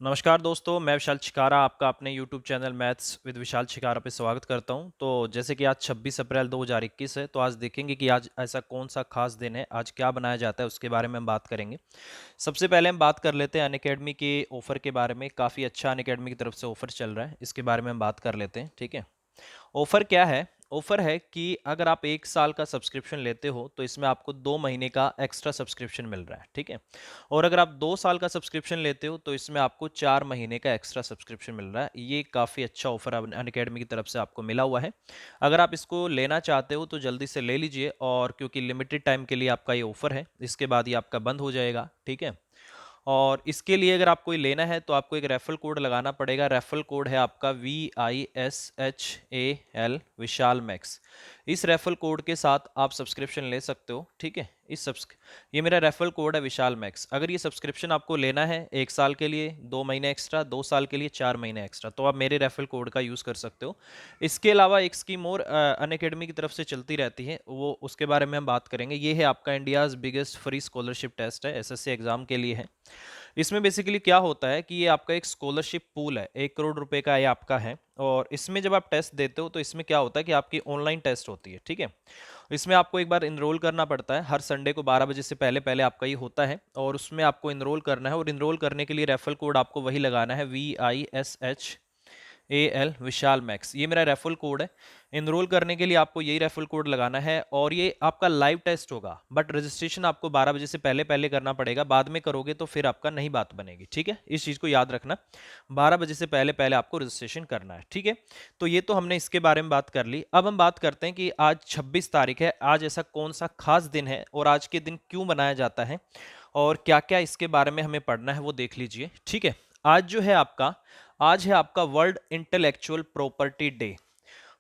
नमस्कार दोस्तों, मैं विशाल छिकारा आपका अपने यूट्यूब चैनल मैथ्स विद विशाल छिकारा पे स्वागत करता हूं। तो जैसे कि आज 26 अप्रैल 2021 है, तो आज देखेंगे कि आज ऐसा कौन सा खास दिन है, आज क्या बनाया जाता है, उसके बारे में हम बात करेंगे। सबसे पहले हम बात कर लेते हैं अनअकैडमी के ऑफ़र के बारे में। काफ़ी अच्छा अनअकैडमी की तरफ से ऑफ़र चल रहा है, इसके बारे में हम बात कर लेते हैं, ठीक है। ऑफर क्या है? ऑफर है कि अगर आप 1 साल का सब्सक्रिप्शन लेते हो तो इसमें आपको 2 महीने का एक्स्ट्रा सब्सक्रिप्शन मिल रहा है, ठीक है? और अगर आप 2 साल का सब्सक्रिप्शन लेते हो तो इसमें आपको 4 महीने का एक्स्ट्रा सब्सक्रिप्शन मिल रहा है। ये काफ़ी अच्छा ऑफर अब अनअकैडमी की तरफ से आपको मिला हुआ है। अगर आप इसको लेना चाहते हो तो जल्दी से ले लीजिए, और क्योंकि लिमिटेड टाइम के लिए आपका ये ऑफर है, इसके बाद ये आपका बंद हो जाएगा, ठीक है? और इसके लिए अगर आपको ये लेना है तो आपको एक रेफरल कोड लगाना पड़ेगा। रेफरल कोड है आपका VISHAL विशाल मैक्स। इस रेफरल कोड के साथ आप सब्सक्रिप्शन ले सकते हो, ठीक है। ये मेरा रेफरल कोड है विशाल मैक्स। अगर ये सब्सक्रिप्शन आपको लेना है 1 साल के लिए 2 महीने एक्स्ट्रा, 2 साल के लिए 4 महीने एक्स्ट्रा, तो आप मेरे रेफरल कोड का यूज़ कर सकते हो। इसके अलावा एक स्कीम और अनअकैडमी की तरफ से चलती रहती है, वो उसके बारे में हम बात करेंगे। ये है आपका India's biggest free scholarship test है, एसएससी एग्जाम के लिए है। इसमें बेसिकली क्या होता है कि ये आपका एक स्कॉलरशिप पूल है, 1 करोड़ रुपए का ये आपका है। और इसमें जब आप टेस्ट देते हो तो इसमें क्या होता है कि आपकी ऑनलाइन टेस्ट होती है, ठीक है। इसमें आपको एक बार इनरोल करना पड़ता है, हर संडे को 12 बजे से पहले पहले आपका ये होता है, और उसमें आपको इनरोल करना है। और इनरोल करने के लिए रेफरल कोड आपको वही लगाना है, VISHAL विशाल मैक्स। ये मेरा रेफरल कोड है। इनरोल करने के लिए आपको यही रेफरल कोड लगाना है, और ये आपका लाइव टेस्ट होगा, बट रजिस्ट्रेशन आपको 12 बजे से पहले पहले करना पड़ेगा। बाद में करोगे तो फिर आपका नहीं बात बनेगी, ठीक है। इस चीज़ को याद रखना, 12 बजे से पहले पहले आपको रजिस्ट्रेशन करना है, ठीक है। तो ये तो हमने इसके बारे में बात कर ली। अब हम बात करते हैं कि आज 26 तारीख है, आज ऐसा कौन सा खास दिन है और आज के दिन क्यों मनाया जाता है, और क्या क्या इसके बारे में हमें पढ़ना है वो देख लीजिए, ठीक है। आज है आपका वर्ल्ड इंटेलेक्चुअल प्रॉपर्टी डे,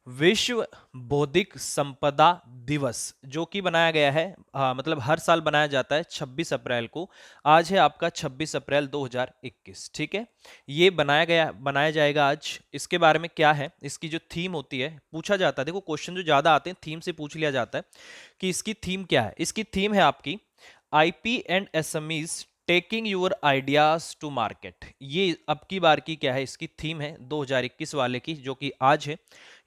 विश्व बौद्धिक संपदा दिवस, जो कि बनाया गया है, मतलब हर साल बनाया जाता है 26 अप्रैल को। आज है आपका 26 अप्रैल 2021, ठीक है। ये बनाया जाएगा आज। इसके बारे में क्या है, इसकी जो थीम होती है, पूछा जाता है, देखो क्वेश्चन जो ज्यादा आते हैं थीम से पूछ लिया जाता है कि इसकी थीम क्या है। इसकी थीम है आपकी IP and SMEs taking your ideas to market. ये अब की बार की क्या है, इसकी थीम है 2021 वाले की, जो कि आज है।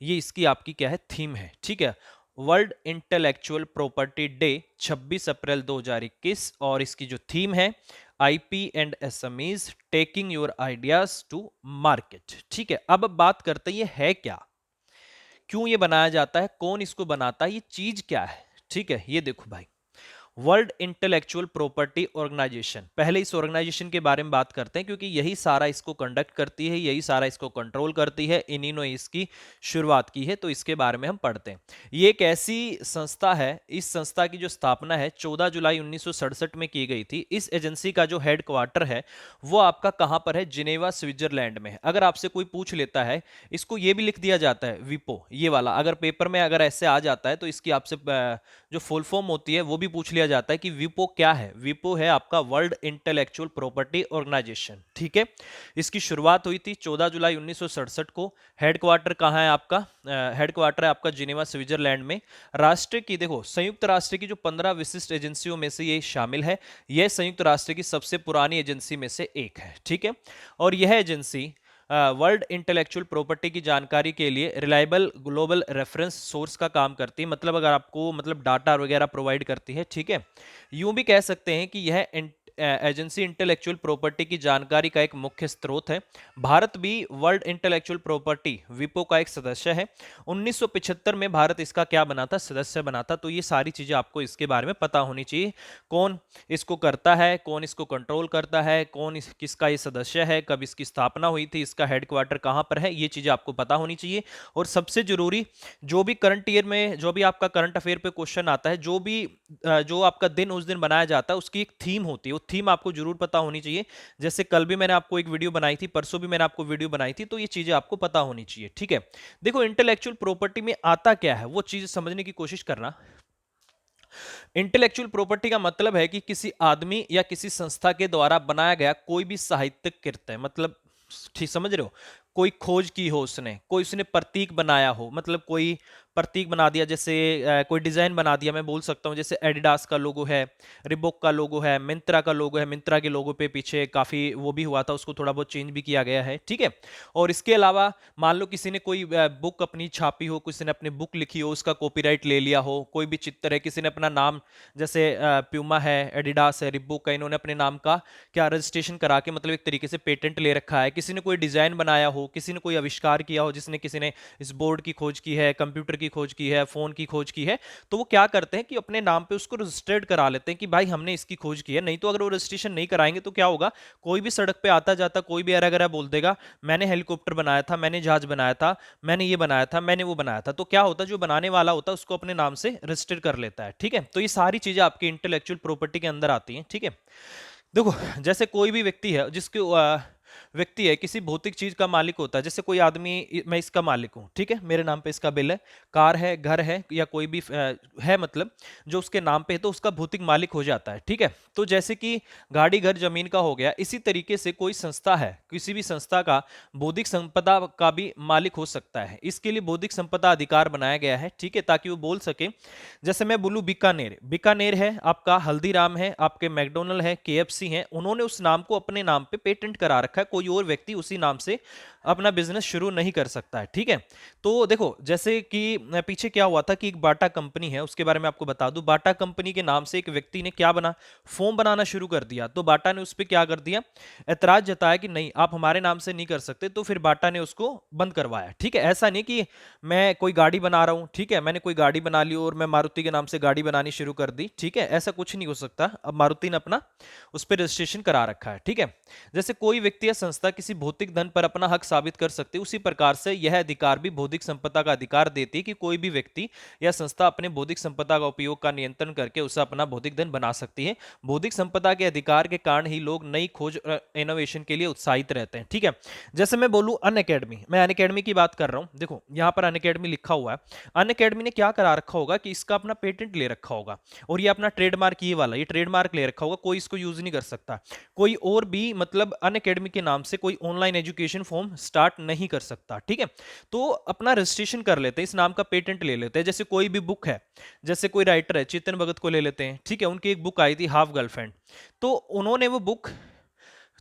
ये इसकी आपकी क्या है, थीम है, ठीक है। World intellectual property day 26 April 2021, और इसकी जो थीम है IP and SMEs taking your ideas to market, ठीक है। अब बात करते हैं ये है क्या, क्यों ये बनाया जाता है, कौन इसको बनाता है, ये चीज क्या है, ठीक है। ये देखो भाई, वर्ल्ड इंटेलेक्चुअल प्रॉपर्टी ऑर्गेनाइजेशन, पहले इस ऑर्गेनाइजेशन के बारे में बात करते हैं, क्योंकि यही सारा इसको कंडक्ट करती है, यही सारा इसको कंट्रोल करती है, इन्हीं ने इसकी शुरुआत की है, तो इसके बारे में हम पढ़ते हैं। ये एक ऐसी संस्था है, इस संस्था की जो स्थापना है 14 जुलाई 1967 में की गई थी। इस एजेंसी का जो हेड क्वार्टर है वो आपका कहां पर है, जिनेवा स्विट्जरलैंड में। अगर आपसे कोई पूछ लेता है, इसको ये भी लिख दिया जाता है विपो, ये वाला, अगर पेपर में अगर ऐसे आ जाता है तो इसकी आपसे जो फुल फॉर्म होती है वो भी पूछ लिया जाता है कि विपो क्या है। विपो है आपका वर्ल्ड इंटेलेक्चुअल प्रॉपर्टी ऑर्गेनाइजेशन, ठीक है। इसकी शुरुआत हुई थी 14 जुलाई 1967 को। हेडक्वार्टर कहाँ है आपका, हेडक्वार्टर है आपका जिनेवा स्विट्जरलैंड में। राष्ट्र की, देखो संयुक्त राष्ट्र की जो 15 विशिष्ट एजेंसियों में से ये शामिल है। यह संयुक्त राष्ट्र की सबसे पुरानी एजेंसी में से एक है, ठीक है। और यह एजेंसी वर्ल्ड इंटेलेक्चुअल प्रॉपर्टी की जानकारी के लिए रिलायबल ग्लोबल रेफरेंस सोर्स का काम करती है, मतलब अगर आपको मतलब डाटा वगैरह प्रोवाइड करती है, ठीक है। यूं भी कह सकते हैं कि यह एजेंसी इंटेलेक्चुअल प्रॉपर्टी की जानकारी का एक मुख्य स्रोत है। भारत भी वर्ल्ड इंटेलेक्चुअल प्रॉपर्टी विपो का एक सदस्य है। 1975 में भारत इसका क्या बना था, सदस्य बना था। तो ये सारी चीजें आपको इसके बारे में पता होनी चाहिए, कौन इसको करता है, कौन इसको कंट्रोल करता है, किसका ये सदस्य है, कब इसकी स्थापना हुई थी, इसका हेडक्वार्टर कहाँ पर है, ये चीजें आपको पता होनी चाहिए। और सबसे जरूरी, जो भी करंट ईयर में जो भी आपका करंट अफेयर पे क्वेश्चन आता है, जो आपका दिन उस दिन बनाया जाता है, उसकी एक थीम होती है, वो थीम आपको जरूर पता होनी चाहिए। जैसे कल भी मैंने आपको एक वीडियो बनाई थी, परसों भी मैंने आपको वीडियो बनाई थी, तो ये चीजें आपको पता होनी चाहिए, ठीक है। देखो इंटेलेक्चुअल प्रॉपर्टी में आता क्या है, वो चीज समझने की कोशिश करना। इंटेलेक्चुअल प्रॉपर्टी का मतलब है कि किसी आदमी या किसी संस्था के द्वारा बनाया गया कोई भी साहित्यिक कृत है, मतलब ठीक समझ रहे हो, कोई खोज की हो उसने, कोई उसने प्रतीक बनाया हो, मतलब कोई प्रतीक बना दिया, जैसे कोई डिजाइन बना दिया, मैं बोल सकता हूँ जैसे एडिडास का लोगो है, रिबॉक का लोगो है, मिंत्रा का लोगो है, मिंत्रा के लोगो पे पीछे काफी वो भी हुआ था, उसको थोड़ा बहुत चेंज भी किया गया है, ठीक है। और इसके अलावा मान लो किसी ने कोई बुक अपनी छापी हो, किसी ने अपनी बुक लिखी हो, उसका कॉपीराइट ले लिया हो, कोई भी चित्र है, किसी ने अपना नाम, जैसे प्यूमा है, एडिडास है, रिबॉक है, इन्होंने अपने नाम का क्या रजिस्ट्रेशन करा के मतलब एक तरीके से पेटेंट ले रखा है, किसी ने कोई डिजाइन बनाया हो, किसी ने कोई आविष्कार किया हो, जिसने किसी ने इस बोर्ड की खोज की है, कंप्यूटर की खोज की है, फोन की खोज की है, तो वो क्या करते हैं कि अपने नाम पे उसको रजिस्टर्ड करा लेते हैं कि भाई हमने इसकी खोज की है। नहीं तो अगर वो रजिस्ट्रेशन नहीं कराएंगे तो क्या होगा, कोई भी सड़क पे आता जाता कोई भी अरा गरा बोल देगा मैंने हेलीकॉप्टर बनाया था, मैंने जहाज बनाया था, मैंने ये बनाया था, मैंने वो बनाया था, तो क्या होता है जो बनाने वाला होता है उसको अपने नाम से रजिस्टर कर लेता है, ठीक है। तो ये सारी चीजें आपकी इंटेलेक्चुअल प्रॉपर्टी के अंदर आती हैं, ठीक है। देखो, जैसे कोई भी व्यक्ति है जिसके व्यक्ति है किसी भौतिक चीज का मालिक होता है, जैसे कोई आदमी, मैं इसका मालिक हूं, ठीक है, मेरे नाम पे इसका बिल है, कार है, घर है, या कोई भी है मतलब जो उसके नाम पे है, तो उसका भौतिक मालिक हो जाता है, ठीक है। तो जैसे कि गाड़ी घर जमीन का हो गया, इसी तरीके से कोई संस्था है, किसी भी संस्था का बौद्धिक संपदा का भी मालिक हो सकता है। इसके लिए बौद्धिक संपदा अधिकार बनाया गया है, ठीक है, ताकि वो बोल सके, जैसे मैं बोलूं बीकानेर, बीकानेर है आपका, हल्दीराम है आपके, मैकडोनल्ड है, केएफसी है, उन्होंने उस नाम को अपने नाम पे पेटेंट करा रखा है, कोई और व्यक्ति उसी नाम से अपना बिजनेस शुरू नहीं कर सकता है, ठीक है। तो देखो, जैसे कि पीछे क्या हुआ था कि एक बाटा कंपनी है, उसके बारे में आपको बता दूं, बाटा कंपनी के नाम से एक व्यक्ति ने क्या बना, फॉर्म बनाना शुरू कर दिया, तो बाटा ने उस पर क्या कर दिया, ऐतराज जताया कि नहीं आप हमारे नाम से नहीं कर सकते, तो फिर बाटा ने उसको बंद करवाया, ठीक है। ऐसा नहीं कि मैं कोई गाड़ी बना रहा हूं, ठीक है, मैंने कोई गाड़ी बना ली और मैं मारुति के नाम से गाड़ी बनानी शुरू कर दी, ठीक है, ऐसा कुछ नहीं हो सकता। अब मारुति ने अपना उस पर रजिस्ट्रेशन करा रखा है, ठीक है। जैसे कोई व्यक्ति या संस्था किसी भौतिक धन पर अपना हक साबित कर सकती है, उसी प्रकार से यह अधिकार भी बौद्धिक संपदा का अधिकार देती है कि कोई भी व्यक्ति या संस्था अपने बौद्धिक संपदा का उपयोग का नियंत्रण करके उसे अपना बौद्धिक धन बना सकती है। बौद्धिक संपदा के अधिकार के कारण ही लोग नई खोज इनोवेशन के लिए उत्साहित रहते हैं, ठीक है। जैसे मैं बोलूं अन अकेडमी, मैं अन अकेडमी की बात कर रहा हूं, देखो यहां पर अन अकेडमी लिखा हुआ है, अन अकेडमी ने क्या करा रखा होगा कि इसका अपना पेटेंट ले रखा होगा, और ये अपना ट्रेडमार्क, ये वाला ये ट्रेडमार्क ले रखा होगा, कोई इसको यूज नहीं कर सकता, कोई और भी मतलब अन अकेडमी के नाम से कोई ऑनलाइन एजुकेशन फॉर्म स्टार्ट नहीं कर सकता, ठीक है। तो अपना रजिस्ट्रेशन कर लेते हैं, इस नाम का पेटेंट ले लेते हैं। जैसे कोई भी बुक है, जैसे कोई राइटर है, चेतन भगत को ले लेते हैं, ठीक है, उनकी एक बुक आई थी हाफ गर्लफ्रेंड, तो उन्होंने वो बुक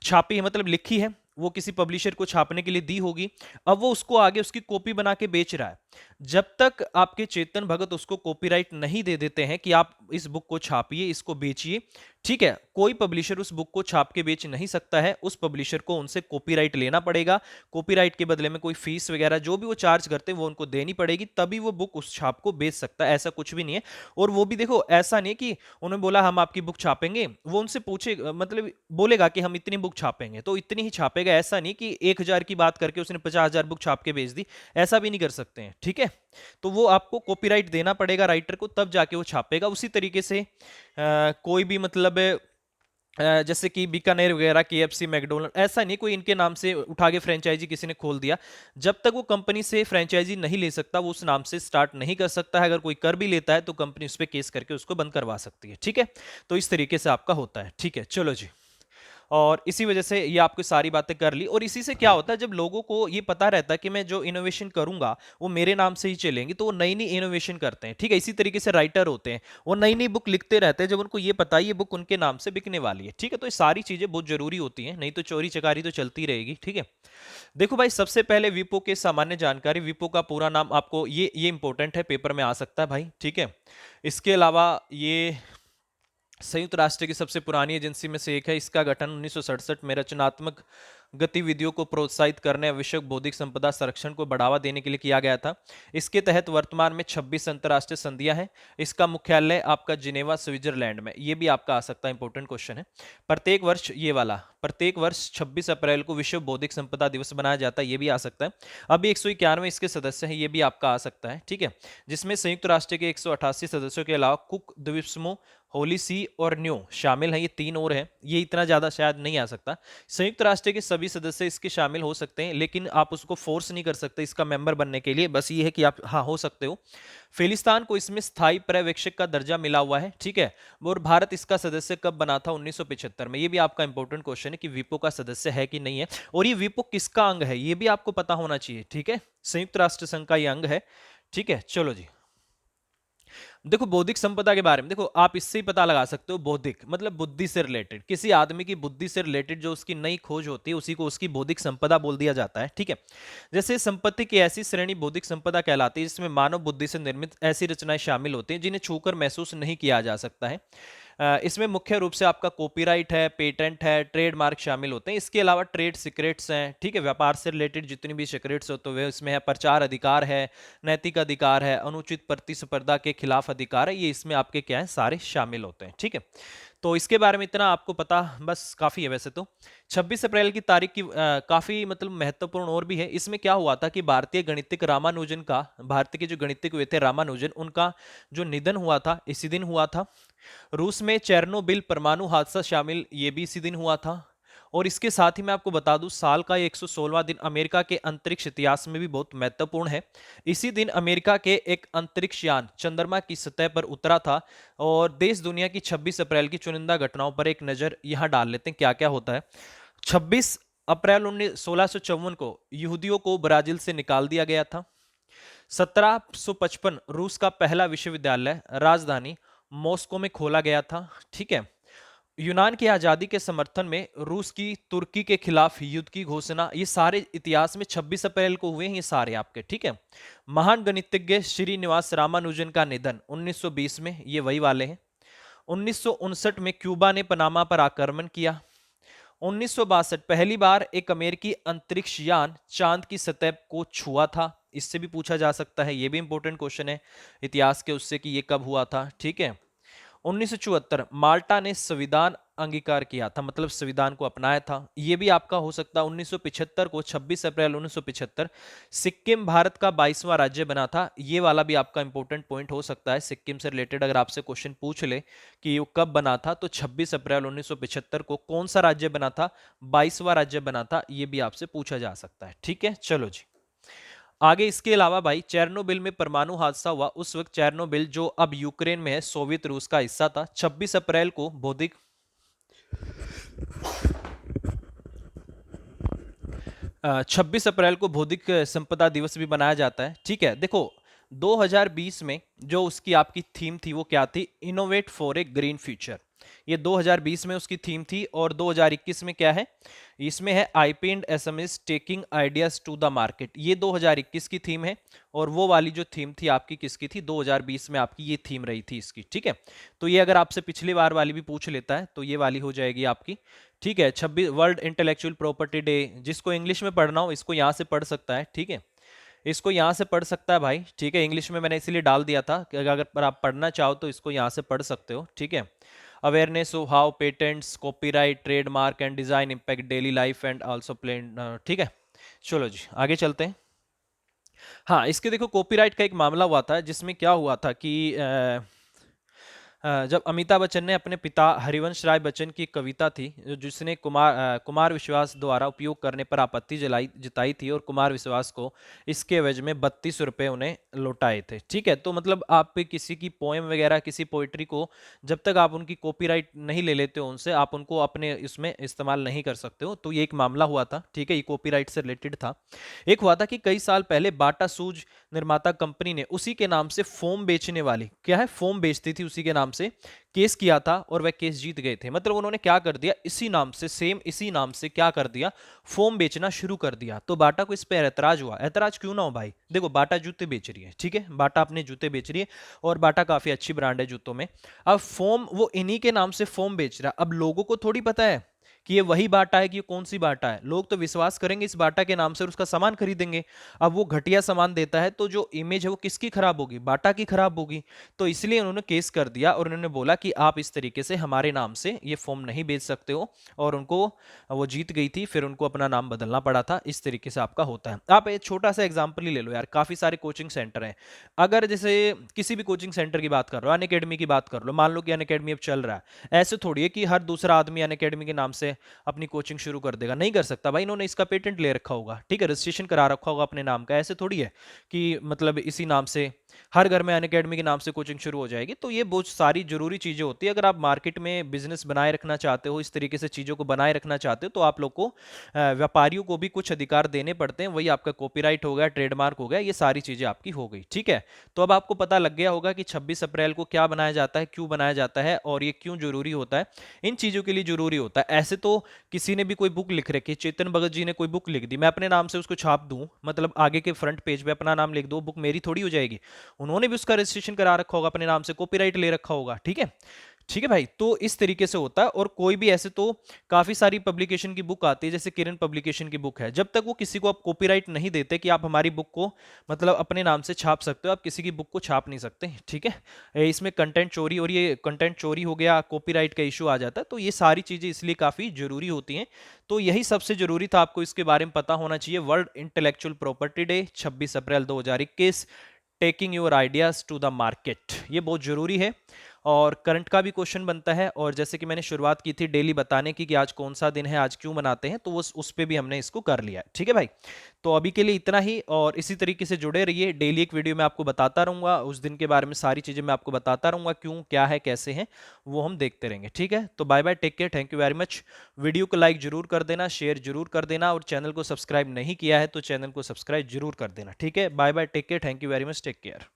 छापी है, मतलब लिखी है, वो किसी पब्लिशर को छापने के लिए दी होगी, अब वो उसको आगे उसकी कॉपी बना के बेच रहा है। जब तक आपके चेतन भगत उसको कॉपीराइट नहीं दे देते हैं कि आप इस बुक को छापिए, इसको बेचिए, ठीक है, कोई पब्लिशर उस बुक को छाप के बेच नहीं सकता है, उस पब्लिशर को उनसे कॉपीराइट लेना पड़ेगा, कॉपीराइट के बदले में कोई फीस वगैरह जो भी वो चार्ज करते हैं वो उनको देनी पड़ेगी, तभी वो बुक उस छाप को बेच सकता है, ऐसा कुछ भी नहीं है। और वो भी देखो, ऐसा नहीं है कि उन्होंने बोला हम आपकी बुक छापेंगे, वो उनसे पूछे मतलब बोलेगा कि हम इतनी बुक छापेंगे तो इतनी ही छापेगा, ऐसा नहीं कि 1,000 की बात करके उसने 50,000 बुक छाप के बेच दी, ऐसा भी नहीं कर सकते हैं, ठीक है। तो वो आपको कॉपीराइट देना पड़ेगा राइटर को, तब जाके वो छापेगा। उसी तरीके से कोई भी मतलब जैसे कि बीकानेर वगैरह, केएफसी, मैकडोनल्ड, ऐसा नहीं कोई इनके नाम से उठा के फ्रेंचाइजी किसी ने खोल दिया, जब तक वो कंपनी से फ्रेंचाइजी नहीं ले सकता वो उस नाम से स्टार्ट नहीं कर सकता है। अगर कोई कर भी लेता है तो कंपनी उस पर केस करके उसको बंद करवा सकती है, ठीक है। तो इस तरीके से आपका होता है, ठीक है, चलो जी। और इसी वजह से ये आपको सारी बातें कर ली, और इसी से क्या होता है, जब लोगों को ये पता रहता है कि मैं जो इनोवेशन करूंगा वो मेरे नाम से ही चलेंगी, तो वो नई नई इनोवेशन करते हैं, ठीक है। इसी तरीके से राइटर होते हैं, वो नई नई बुक लिखते रहते हैं, जब उनको ये पता है ये बुक उनके नाम से बिकने वाली है, ठीक है। तो ये सारी चीजें बहुत जरूरी होती हैं, नहीं तो चोरी चकारी तो चलती रहेगी, ठीक है। देखो भाई, सबसे पहले विपो के सामान्य जानकारी, विपो का पूरा नाम आपको ये इंपॉर्टेंट है, पेपर में आ सकता है भाई, ठीक है। इसके अलावा ये संयुक्त राष्ट्र की सबसे पुरानी एजेंसी में से एक है, इसका गठन 1967 में रचनात्मक गतिविधियों को प्रोत्साहित करने, आवश्यक बौद्धिक संपदा संरक्षण को बढ़ावा देने के लिए किया गया था। इसके तहत वर्तमान में 26 अंतर्राष्ट्रीय संधियां हैं। इसका मुख्यालय आपका जिनेवा, स्विट्जरलैंड में, ये भी आपका आ सकता है, इंपॉर्टेंट क्वेश्चन है। प्रत्येक वर्ष ये वाला, प्रत्येक वर्ष 26 अप्रैल को विश्व बौद्धिक संपदा दिवस बनाया जाता है, ये भी आ सकता है। अभी 191 इसके सदस्य हैं, ये भी आपका आ सकता है, ठीक है। जिसमें संयुक्त राष्ट्र के 188 सदस्यों के अलावा कुक द्वीप समूह, होली सी और न्यू शामिल हैं, ये 3 और हैं, ये इतना ज्यादा शायद नहीं आ सकता। संयुक्त राष्ट्र के सभी सदस्य इसके शामिल हो सकते हैं, लेकिन आप उसको फोर्स नहीं कर सकते इसका मेंबर बनने के लिए, बस ये है कि आप हाँ हो सकते हो। फिलिस्तान को इसमें स्थायी पर्यवेक्षक का दर्जा मिला हुआ है, ठीक है। और भारत इसका सदस्य कब बना था, 1975 में, ये भी आपका इंपॉर्टेंट क्वेश्चन है कि विपो का सदस्य है कि नहीं है, और ये विपो किसका अंग है ये भी आपको पता होना चाहिए, ठीक है। संयुक्त राष्ट्र संघ का ये अंग है, ठीक है, चलो जी। देखो बौद्धिक संपदा के बारे में देखो, आप इससे ही पता लगा सकते हो। बौद्धिक मतलब बुद्धि से रिलेटेड, किसी आदमी की बुद्धि से रिलेटेड जो उसकी नई खोज होती है उसी को उसकी बौद्धिक संपदा बोल दिया जाता है। ठीक है, जैसे संपत्ति की ऐसी श्रेणी बौद्धिक संपदा कहलाती है जिसमें मानव बुद्धि से निर्मित ऐसी रचनाएं शामिल होती हैं जिन्हें छूकर महसूस नहीं किया जा सकता है। इसमें मुख्य रूप से आपका कॉपीराइट है, पेटेंट है, ट्रेडमार्क शामिल होते हैं। इसके अलावा ट्रेड सीक्रेट्स हैं, ठीक है, व्यापार से रिलेटेड जितनी भी सीक्रेट्स होते हुए इसमें है। प्रचार अधिकार है, नैतिक अधिकार है, अनुचित प्रतिस्पर्धा के खिलाफ अधिकार है, ये इसमें आपके क्या है, सारे शामिल होते हैं। ठीक है, तो इसके बारे में इतना आपको पता बस काफ़ी है वैसे तो। 26 अप्रैल की तारीख की काफ़ी मतलब महत्वपूर्ण और भी है। इसमें क्या हुआ था कि भारतीय गणितज्ञ रामानुजन का, भारतीय के जो गणितज्ञ हुए थे रामानुजन, उनका जो निधन हुआ था इसी दिन हुआ था। रूस में चेरनोबिल परमाणु हादसा शामिल, ये भी इसी दिन हुआ था। और इसके साथ ही मैं आपको बता दूं, साल का 116वां दिन अमेरिका के अंतरिक्ष इतिहास में भी बहुत महत्वपूर्ण है। इसी दिन अमेरिका के एक अंतरिक्ष यान चंद्रमा की सतह पर उतरा था। और देश दुनिया की 26 अप्रैल की चुनिंदा घटनाओं पर एक नजर यहां डाल लेते हैं, क्या क्या होता है। 26 अप्रैल 1654 को यहूदियों को ब्राजील से निकाल दिया गया था। 1755 रूस का पहला विश्वविद्यालय राजधानी मॉस्को में खोला गया था। ठीक है, यूनान की आजादी के समर्थन में रूस की तुर्की के खिलाफ युद्ध की घोषणा, ये सारे इतिहास में 26 अप्रैल को हुए हैं, ये सारे आपके। ठीक है, महान गणितज्ञ श्रीनिवास रामानुजन का निधन 1920 में, ये वही वाले हैं। 1959 में क्यूबा ने पनामा पर आक्रमण किया। 1962 पहली बार एक अमेरिकी अंतरिक्ष यान चांद की सतह को छुआ था, इससे भी पूछा जा सकता है, ये भी इंपॉर्टेंट क्वेश्चन है इतिहास के उससे कि ये कब हुआ था। ठीक है, 1974 माल्टा ने संविधान अंगीकार किया था, मतलब संविधान को अपनाया था, ये भी आपका हो सकता है। 1975 को 26 अप्रैल 1975 सिक्किम भारत का 22वां राज्य बना था, ये वाला भी आपका इंपॉर्टेंट पॉइंट हो सकता है। सिक्किम से रिलेटेड अगर आपसे क्वेश्चन पूछ ले कि ये कब बना था, तो 26 अप्रैल 1975 को कौन सा राज्य बना था, 22वां राज्य बना था, ये भी आपसे पूछा जा सकता है। ठीक है, चलो जी आगे। इसके अलावा भाई चेरनोबिल में परमाणु हादसा हुआ, उस वक्त चेरनोबिल जो अब यूक्रेन में है, सोवियत रूस का हिस्सा था। 26 अप्रैल को बौद्धिक 26 अप्रैल को बौद्धिक संपदा दिवस भी मनाया जाता है। ठीक है, देखो 2020 में जो उसकी आपकी थीम थी वो क्या थी, innovate for a green future, ये 2020 में उसकी थीम थी। और 2021 में क्या है, इसमें है IP and SMS taking ideas to the market, ये 2021 की थीम है। और वो वाली जो थीम थी आपकी किसकी थी, 2020 में आपकी ये थीम रही थी इसकी। ठीक है, तो ये अगर आपसे पिछली बार वाली भी पूछ लेता है तो ये वाली हो जाएगी आपकी। ठीक है, 26 वर्ल्ड इंटेलेक्चुअल प्रॉपर्टी डे, जिसको इंग्लिश में पढ़ना हो इसको यहाँ से पढ़ सकता है। ठीक है, इसको यहाँ से पढ़ सकता है भाई। ठीक है, इंग्लिश में मैंने इसीलिए डाल दिया था कि अगर आप पढ़ना चाहो तो इसको यहाँ से पढ़ सकते हो। ठीक है, awareness of how patents, copyright, trademark and design impact daily life and also plain. ठीक है, चलो जी आगे चलते हैं। हाँ, इसके देखो कॉपीराइट का एक मामला हुआ था जिसमें क्या हुआ था कि जब अमिताभ बच्चन ने अपने पिता हरिवंश राय बच्चन की कविता थी जिसने कुमार विश्वास द्वारा उपयोग करने पर आपत्ति जताई थी, और कुमार विश्वास को इसके एवज में 32 रुपए उन्हें लौटाए थे। ठीक है, तो मतलब आप किसी की पोएम वगैरह, किसी पोइट्री को जब तक आप उनकी कॉपीराइट नहीं ले लेते हो उनसे, आप उनको अपने इसमें इस्तेमाल नहीं कर सकते हो। तो ये एक मामला हुआ था। ठीक है, ये कॉपीराइट से रिलेटेड था। एक हुआ था कि कई साल पहले बाटा शूज निर्माता कंपनी ने उसी के नाम से फोम बेचने वाली, क्या है, फोम बेचती थी उसी के नाम से, केस किया था और वह केस जीत गए थे। मतलब उन्होंने क्या कर दिया, इसी नाम से, सेम इसी नाम से क्या कर दिया, फोम बेचना शुरू कर दिया। तो बाटा को इस पर ऐतराज हुआ। ऐतराज क्यों ना हो भाई, देखो बाटा जूते बेच रही है, ठीक है, बाटा अपने जूते बेच रही है और बाटा काफी अच्छी ब्रांड है जूतों में। अब फोम वो इन्हीं के नाम से फोम बेच रहा है। अब लोगों को थोड़ी पता है कि ये वही बाटा है कि ये कौन सी बाटा है, लोग तो विश्वास करेंगे इस बाटा के नाम से और उसका सामान खरीदेंगे। अब वो घटिया सामान देता है तो जो इमेज है वो किसकी खराब होगी, बाटा की खराब होगी। तो इसलिए उन्होंने केस कर दिया और उन्होंने बोला कि आप इस तरीके से हमारे नाम से ये फॉर्म नहीं बेच सकते हो। और उनको, वो जीत गई थी, फिर उनको अपना नाम बदलना पड़ा था। इस तरीके से आपका होता है। आप एक छोटा सा एग्जाम्पल ही ले लो यार, काफी सारे कोचिंग सेंटर हैं। अगर जैसे किसी भी कोचिंग सेंटर की बात कर लो, अनअकैडमी की बात कर लो, मान लो कि अनअकैडमी अब चल रहा है, ऐसे थोड़ी है कि हर दूसरा आदमी अनअकैडमी के नाम से अपनी कोचिंग शुरू कर देगा, नहीं कर सकता भाई, इन्होंने इसका पेटेंट ले रखा होगा, ठीक है, रजिस्ट्रेशन करा रखा होगा अपने नाम का। ऐसे थोड़ी है कि मतलब इसी नाम से हर घर में अनअकैडमी के नाम से कोचिंग शुरू हो जाएगी। तो ये बहुत सारी ज़रूरी चीज़ें होती है। अगर आप मार्केट में बिज़नेस बनाए रखना चाहते हो, इस तरीके से चीज़ों को बनाए रखना चाहते हो, तो आप लोग को व्यापारियों को भी कुछ अधिकार देने पड़ते हैं। वही आपका कॉपीराइट हो गया, ट्रेडमार्क हो गया, ये सारी चीज़ें आपकी हो गई। ठीक है? तो अब आपको पता लग गया होगा कि 26 अप्रैल को क्या बनाया जाता है, क्यों बनाया जाता है और ये क्यों ज़रूरी होता है। इन चीज़ों के लिए ज़रूरी होता है। ऐसे तो किसी ने भी कोई बुक लिख रखी है, चेतन भगत जी ने कोई बुक लिख दी, मैं अपने नाम से उसको छाप दूँ, मतलब आगे के फ्रंट पेज पे अपना नाम लिख दूँ, बुक मेरी थोड़ी हो जाएगी। उन्होंने भी उसका रजिस्ट्रेशन करा रखा होगा अपने नाम से, कॉपीराइट ले रखा होगा। ठीक है? ठीक है भाई, तो इस तरीके से होता है। और कोई भी ऐसे तो काफी सारी पब्लिकेशन की बुक आती है, जैसे किरण पब्लिकेशन की बुक है, जब तक वो किसी को आप कॉपीराइट नहीं देते कि आप हमारी बुक को मतलब अपने नाम से छाप सकते हो, आप किसी की बुक को छाप नहीं सकते। ठीक है? इसमें कंटेंट चोरी, और ये कंटेंट चोरी हो गया, कॉपीराइट का इशू आ जाता है। तो ये सारी चीजें इसलिए काफी जरूरी होती हैं। तो यही सबसे जरूरी था, आपको इसके बारे में पता होना चाहिए। World intellectual property day 26 April 2021, taking your ideas to the market, ये बहुत जरूरी है। और करंट का भी क्वेश्चन बनता है, और जैसे कि मैंने शुरुआत की थी डेली बताने की कि आज कौन सा दिन है, आज क्यों मनाते हैं, तो उस पे भी हमने इसको कर लिया है। ठीक है भाई? तो अभी के लिए इतना ही, और इसी तरीके से जुड़े रहिए। डेली एक वीडियो मैं आपको बताता रहूंगा, उस दिन के बारे में सारी चीजें मैं आपको बताता रहूंगा, क्यों, क्या है, कैसे हैं, वो हम देखते रहेंगे। ठीक है? तो bye bye, take care, thank you very much. Video को लाइक जरूर कर देना, शेयर जरूर कर देना, और चैनल को सब्सक्राइब नहीं किया है तो चैनल को सब्सक्राइब जरूर कर देना। ठीक है? Bye bye, take care, thank you very much, take care.